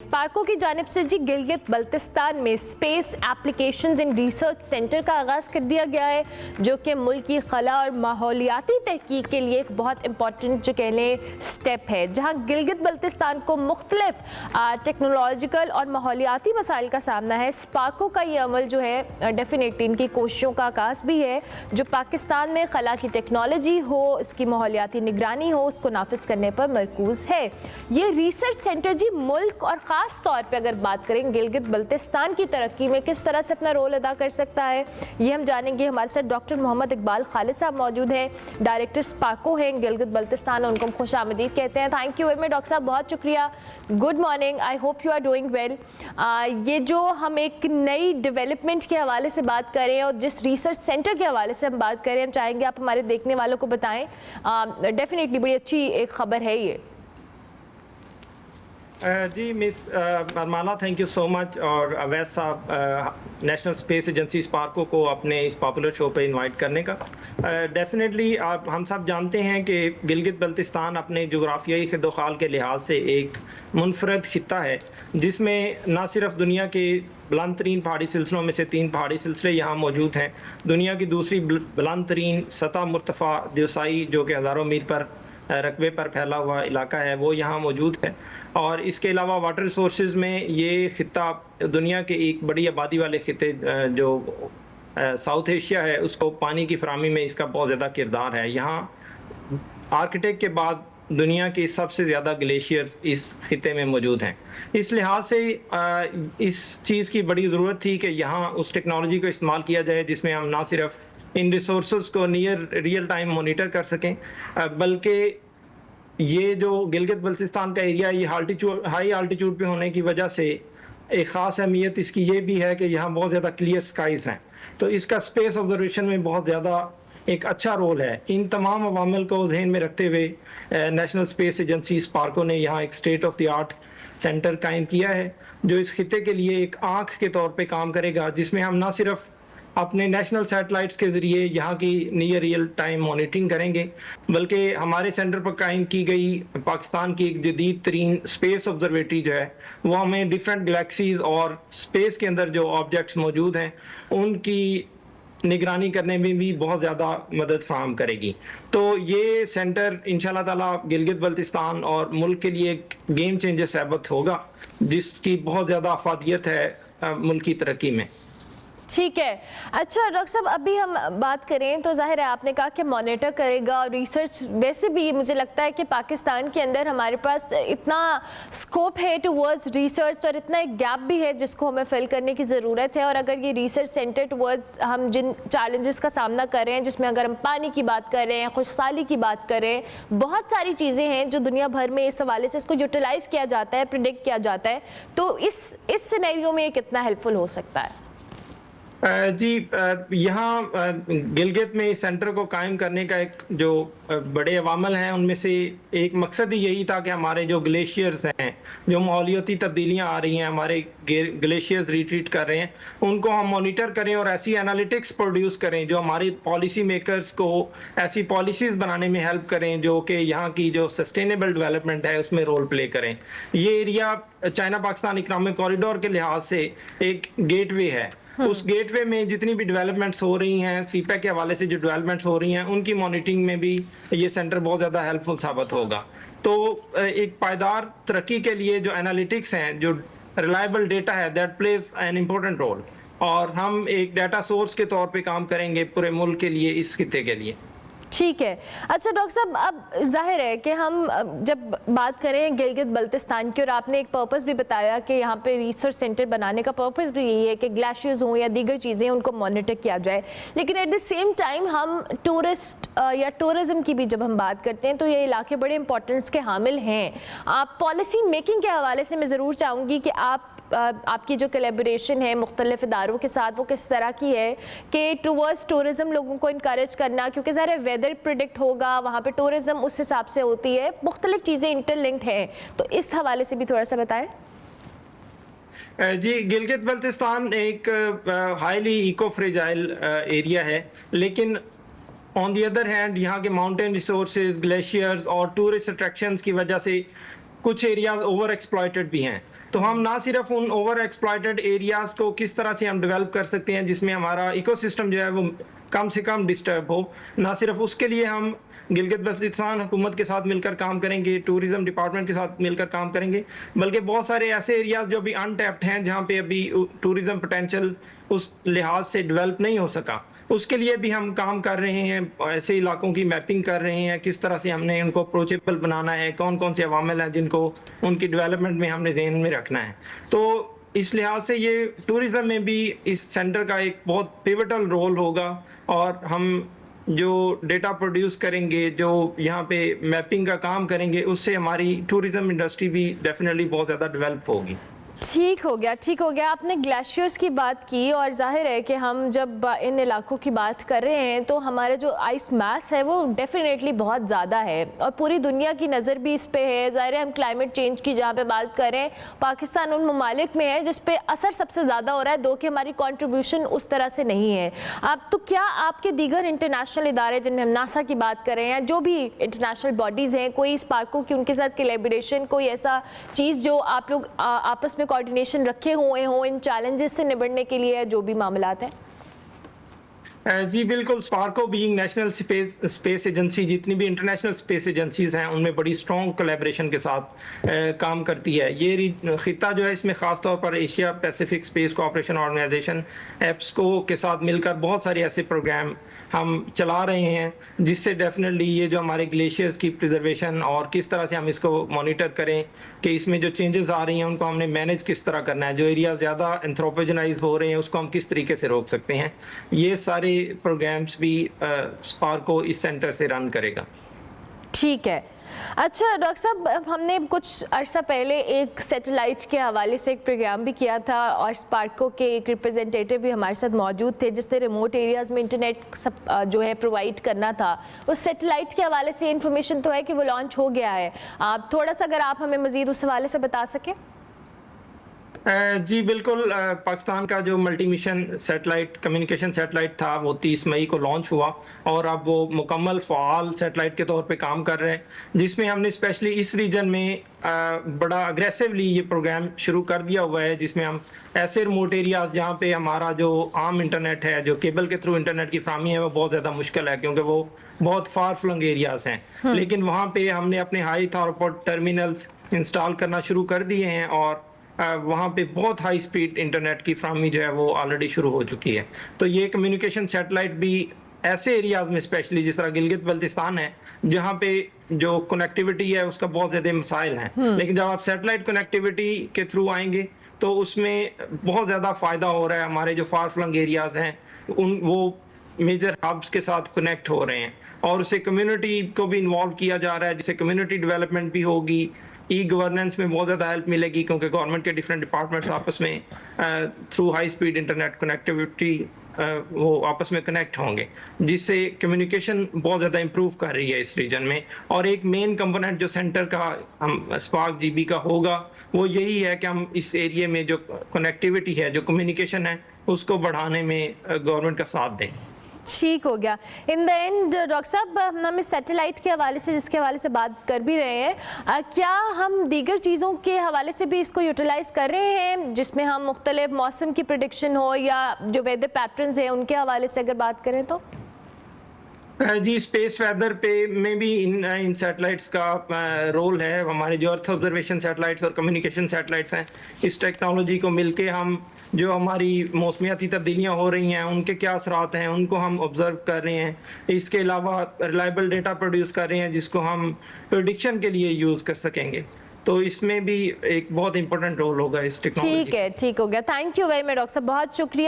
Sparco की जानिब से जी गिलगित बल्तिस्तान में space applications and research centre का आगाज़ कर दिया गया है, जो कि मुल्क की खला और माहौलियाती तहकीक के लिए एक बहुत इंपॉर्टेंट जो कह लें स्टेप है, जहां गिलगित बल्तिस्तान को मुख्तलिफ टेक्नोलॉजिकल और माहौलियाती मसाइल का सामना है। स्पार्को का ये अमल जो है डेफिनेटली इनकी कोशिशों का आगाज़ भी है, जो पाकिस्तान में खला की टेक्नोलॉजी हो, इसकी माहौलियाती निगरानी हो, उसको नाफिज करने पर मरकूज़ है। ये रिसर्च सेंटर जी मुल्क और ख़ास तौर पे अगर बात करें गिलगित बल्तिस्तान की तरक्की में किस तरह से अपना रोल अदा कर सकता है, ये हम जानेंगे। हमारे साथ डॉक्टर मोहम्मद इकबाल खालिद साहब मौजूद हैं, डायरेक्टर स्पार्को हैं गिलगित बल्तिस्तान, उनको हम खुश आमदीद कहते हैं। Thank you very much doctor साहब, बहुत शुक्रिया। Good morning, I hope you are doing well. ये जो हम एक नई डेवलपमेंट के हवाले से बात करें और जिस रिसर्च सेंटर के हवाले से हम बात करें, हम चाहेंगे आप हमारे देखने वालों को बताएं। डेफिनेटली बड़ी अच्छी एक खबर है ये। जी miss Armana, thank you so much. और अवैध साहब, नेशनल स्पेस एजेंसी स्पार्को को अपने इस पॉपुलर शो पे इनवाइट करने का। डेफिनेटली आप हम सब जानते हैं कि गिलगित बल्तिस्तान अपने जोग्राफियाई खिदोखाल के लिहाज से एक मुनफरद खित्ता है, जिसमें न सिर्फ दुनिया के बुलंद तरीन पहाड़ी सिलसिलों में से 3 पहाड़ी सिलसिले यहाँ मौजूद हैं, दुनिया की दूसरी बुलंद तरीन सतह मुर्तफ़ा दिवसाई जो कि हज़ारों मील पर रकबे पर फैला हुआ इलाका है, वो यहाँ मौजूद है। और इसके अलावा वाटर रिसोर्सेज में ये खित्ता दुनिया के एक बड़ी आबादी वाले खित्ते जो साउथ एशिया है, उसको पानी की फराहमी में इसका बहुत ज़्यादा किरदार है। यहाँ आर्कटिक के बाद दुनिया के सबसे ज़्यादा ग्लेशियर्स इस खित्ते में मौजूद हैं। इस लिहाज से इस चीज़ की बड़ी ज़रूरत थी कि यहाँ उस टेक्नोलॉजी को इस्तेमाल किया जाए जिसमें हम ना सिर्फ इन रिसोर्सेज को नियर रियल टाइम मॉनिटर कर सकें, बल्कि ये जो गिलगित बल्तिस्तान का एरिया ये हाई आल्टीट्यूड पे होने की वजह से एक ख़ास अहमियत इसकी ये भी है कि यहाँ बहुत ज़्यादा क्लियर स्काइज़ हैं, तो इसका स्पेस ऑब्जर्वेशन में बहुत ज़्यादा एक अच्छा रोल है। इन तमाम अवामिल को ध्यान में रखते हुए नेशनल स्पेस एजेंसी स्पार्को ने यहाँ एक state of the art centre कायम किया है, जो इस खित्ते के लिए एक आँख के तौर पर काम करेगा, जिसमें हम ना सिर्फ अपने नेशनल सैटेलाइट्स के ज़रिए यहाँ की नियर रियल टाइम मॉनिटरिंग करेंगे, बल्कि हमारे सेंटर पर कायम की गई पाकिस्तान की एक जदीद तरीन स्पेस ऑब्जर्वेटरी जो है, वो हमें डिफरेंट गैलेक्सीज और स्पेस के अंदर जो ऑब्जेक्ट्स मौजूद हैं उनकी निगरानी करने में भी बहुत ज़्यादा मदद फराहम करेगी। तो ये सेंटर इंशाल्लाह ताला गिलगित बल्तिस्तान और मुल्क के लिए एक गेम चेंजर साबित होगा, जिसकी बहुत ज़्यादा अफादियत है मुल्क की तरक्की में। ठीक है। अच्छा डॉक्टर साहब, अभी हम बात करें तो जाहिर है आपने कहा कि मॉनिटर करेगा और रिसर्च, वैसे भी मुझे लगता है कि पाकिस्तान के अंदर हमारे पास इतना स्कोप है टुवर्ड्स रिसर्च और इतना एक गैप भी है जिसको हमें फिल करने की ज़रूरत है। और अगर ये रिसर्च सेंटर टुवर्ड्स हम जिन चैलेंजेस का सामना कर रहे हैं, जिसमें अगर हम पानी की बात कर रहे हैं, खुशहाली की बात करें, बहुत सारी चीज़ें हैं जो दुनिया भर में इस हवाले से इसको यूटिलाइज़ किया जाता है, प्रिडिक्ट किया जाता है, तो इस सिनेरियो में ये कितना हेल्पफुल हो सकता है? जी, यहाँ गिलगित में इस सेंटर को कायम करने का एक जो बड़े अवामल हैं, उनमें से एक मकसद ही यही था कि हमारे जो ग्लेशियर्स हैं, जो माहौलियाती तब्दीलियाँ आ रही हैं, हमारे ग्लेशियर्स रिट्रीट कर रहे हैं, उनको हम मॉनिटर करें और ऐसी एनालिटिक्स प्रोड्यूस करें जो हमारी पॉलिसी मेकर्स को ऐसी पॉलिसीज़ बनाने में हेल्प करें जो कि यहाँ की जो सस्टेनेबल डेवलपमेंट है उसमें रोल प्ले करें। ये area China Pakistan economic corridor के लिहाज से एक गेटवे है। उस गेटवे में जितनी भी डेवलपमेंट्स हो रही हैं, सीपैक के हवाले से जो डेवलपमेंट्स हो रही हैं, उनकी मॉनिटरिंग में भी ये सेंटर बहुत ज़्यादा हेल्पफुल साबित होगा। तो एक पायदार तरक्की के लिए जो एनालिटिक्स हैं, जो रिलायबल डेटा है, that plays an important role, और हम एक डाटा सोर्स के तौर पे काम करेंगे पूरे मुल्क के लिए, इस खित्ते के लिए। ठीक है। अच्छा डॉक्टर साहब, अब जाहिर है कि हम जब बात करें गिलगित बल्तिस्तान की, और आपने एक पर्पस भी बताया कि यहाँ पे रिसर्च सेंटर बनाने का पर्पस भी यही है कि ग्लेशियर्स हों या दीगर चीज़ें उनको मॉनिटर किया जाए, लेकिन एट द सेम टाइम हम टूरिस्ट या टूरिज़म की भी जब हम बात करते हैं तो ये इलाके बड़े इंपॉर्टेंस के हामिल हैं। आप पॉलिसी मेकिंग के हवाले से मैं ज़रूर चाहूँगी कि आपकी जो कोलैबोरेशन है मुख्तलिफ इदारों के साथ, वो किस तरह की है कि टूवर्ड्स टूरिज़म लोगों को इनकरेज करना, क्योंकि ज़रा वेदर प्रिडिक्ट होगा, वहाँ पे टूरिज़म उस हिसाब से होती है, मुख्तलिफ चीज़ें इंटरलिंक्ड हैं, तो इस हवाले से भी थोड़ा सा बताएं। जी, गिलगित बल्तिस्तान एक हाईली इको फ्रेजाइल एरिया है, लेकिन ऑन दी अदर हैंड यहाँ के माउंटेन रिसोर्सेज, ग्लेशियर्स और टूरिस्ट अट्रैक्शंस की वजह से कुछ एरियाज ओवर एक्सप्लॉयटेड भी हैं। तो हम ना सिर्फ उन ओवर एक्सप्लॉइटेड एरियाज को किस तरह से हम डेवलप कर सकते हैं जिसमें हमारा इकोसिस्टम जो है वो कम से कम डिस्टर्ब हो, ना सिर्फ उसके लिए हम गिलगित बल्तिस्तान हुकूमत के साथ मिलकर काम करेंगे, टूरिज्म डिपार्टमेंट के साथ मिलकर काम करेंगे, बल्कि बहुत सारे ऐसे एरियाज जो अभी अनटैप्ड हैं जहाँ पे अभी टूरिज्म पोटेंशियल उस लिहाज से डेवलप नहीं हो सका, उसके लिए भी हम काम कर रहे हैं। ऐसे इलाकों की मैपिंग कर रहे हैं, किस तरह से हमने उनको अप्रोचेबल बनाना है, कौन कौन से अवामिल हैं जिनको उनकी डेवलपमेंट में हमने ध्यान में रखना है। तो इस लिहाज से ये टूरिज्म में भी इस सेंटर का एक बहुत पिवटल रोल होगा, और हम जो डेटा प्रोड्यूस करेंगे, जो यहाँ पे मैपिंग का काम करेंगे, उससे हमारी टूरिज्म इंडस्ट्री भी डेफिनेटली बहुत ज़्यादा डेवलप होगी। ठीक हो गया। आपने ग्लेशियर्स की बात की, और जाहिर है कि हम जब इन इलाकों की बात कर रहे हैं तो हमारे जो आइस मास है वो डेफिनेटली बहुत ज़्यादा है, और पूरी दुनिया की नज़र भी इस पे है। जाहिर है हम क्लाइमेट चेंज की जहाँ पे बात करें, पाकिस्तान उन ममालिक में है जिस पे असर सबसे ज़्यादा हो रहा है, दो कि हमारी कंट्रीब्यूशन उस तरह से नहीं है। अब तो क्या आपके दीगर इंटरनेशनल इदारे, जिनमें हम नासा की बात कर रहे हैं, जो भी इंटरनेशनल बॉडीज़ हैं, कोई इस पार्कों की उनके साथ कोलैबोरेशन, कोई ऐसा चीज़ जो आप लोग आपस में कोऑर्डिनेशन रखे हुए हों इन चैलेंजेस से निपटने के लिए, जो भी मामलात हैं? जी बिल्कुल, Sparco being national space agency, जितनी भी इंटरनेशनल स्पेस एजेंसीज हैं उनमें बड़ी स्ट्रॉन्ग कोलैबोरेशन के साथ काम करती है। ये खिता जो है इसमें ख़ास तौर पर Asia Pacific space cooperation organisation APSCO के साथ मिलकर बहुत सारे ऐसे प्रोग्राम हम चला रहे हैं जिससे डेफिनेटली ये जो हमारे ग्लेशियर्स की प्रिजर्वेशन और किस तरह से हम इसको मॉनिटर करें कि इसमें जो चेंजेस आ रही हैं उनको हमने मैनेज किस तरह करना है, जो एरिया ज़्यादा एंथ्रोपोजेनाइज हो रहे हैं उसको हम किस तरीके से रोक सकते हैं, ये सारे प्रोग्राम्स भी स्पार्को इस सेंटर से रन करेगा। ठीक है। अच्छा डॉक्टर साहब, हमने कुछ अर्सा पहले एक सैटेलाइट के हवाले से एक प्रोग्राम भी किया था, और स्पार्को के एक रिप्रेजेंटेटिव भी हमारे साथ मौजूद थे जिसने रिमोट एरियाज़ में इंटरनेट सब जो है प्रोवाइड करना था। उस सैटेलाइट के हवाले से इन्फॉर्मेशन तो है कि वो लॉन्च हो गया है, आप थोड़ा सा अगर आप हमें मज़ीद उस हवाले से बता सकें। जी बिल्कुल, पाकिस्तान का जो multi mission satellite communication satellite था वो 30 मई को लॉन्च हुआ, और अब वो मुकम्मल फ़ाल सैटेलाइट के तौर पे काम कर रहे हैं, जिसमें हमने स्पेशली इस रीजन में बड़ा अग्रेसिवली ये प्रोग्राम शुरू कर दिया हुआ है, जिसमें हम ऐसे रिमोट एरियाज जहाँ पे हमारा जो आम इंटरनेट है, जो केबल के थ्रू इंटरनेट की फ्राहमी है, वो बहुत ज़्यादा मुश्किल है क्योंकि वो बहुत फार फ्लंग एरियाज हैं, लेकिन वहाँ पे हमने अपने हाई थॉरपोर्ट टर्मिनल्स इंस्टॉल करना शुरू कर दिए हैं, और वहाँ पे बहुत हाई स्पीड इंटरनेट की फ्राहमी जो है वो ऑलरेडी शुरू हो चुकी है। तो ये कम्युनिकेशन सैटेलाइट भी ऐसे एरियाज में, स्पेशली जिस तरह गिलगित बल्तिस्तान है जहाँ पे जो कनेक्टिविटी है उसका बहुत ज़्यादा मसाइल हैं, लेकिन जब आप सैटेलाइट कनेक्टिविटी के थ्रू आएंगे तो उसमें बहुत ज़्यादा फ़ायदा हो रहा है। हमारे जो फार फ्लंग एरियाज हैं वो मेजर हब्स के साथ कनेक्ट हो रहे हैं, और उससे कम्युनिटी को भी इन्वॉल्व किया जा रहा है, जिससे कम्युनिटी डेवलपमेंट भी होगी, ई गवर्नेंस में बहुत ज़्यादा हेल्प मिलेगी क्योंकि गवर्नमेंट के डिफरेंट डिपार्टमेंट्स आपस में through high speed internet connectivity वो आपस में कनेक्ट होंगे, जिससे कम्युनिकेशन बहुत ज़्यादा इंप्रूव कर रही है इस रीजन में। और एक मेन कंपोनेंट जो सेंटर का हम स्पार्क जीबी का होगा वो यही है कि हम इस एरिया में जो कनेक्टिविटी है, जो कम्युनिकेशन है, उसको बढ़ाने में गवर्नमेंट का साथ दें। ठीक हो गया। इन द एंड डॉक्टर साहब, हम इस सैटेलाइट के हवाले से, जिसके हवाले से बात कर भी रहे हैं, क्या हम दीगर चीज़ों के हवाले से भी इसको यूटिलाइज़ कर रहे हैं, जिसमें हम मुख्तलिफ मौसम की प्रेडिक्शन हो या जो वेदर पैटर्न्स हैं उनके हवाले से अगर बात करें तो? जी, स्पेस वेदर पे में भी इन सैटेलाइट्स का रोल है। हमारे जो अर्थ ऑब्जर्वेशन सैटेलाइट्स और कम्युनिकेशन सैटेलाइट्स हैं, इस टेक्नोलॉजी को मिलके हम जो हमारी मौसमियाती तब्दीलियां हो रही हैं उनके क्या असरात हैं उनको हम ऑब्जर्व कर रहे हैं। इसके अलावा रिलायबल डेटा प्रोड्यूस कर रहे हैं जिसको हम प्रेडिक्शन के लिए यूज़ कर सकेंगे। तो इसमें भी एक बहुत इंपॉर्टेंट रोल होगा इस टेक्नोलॉजी। ठीक है, ठीक हो गया। Thank you very much doctor साहब, बहुत शुक्रिया।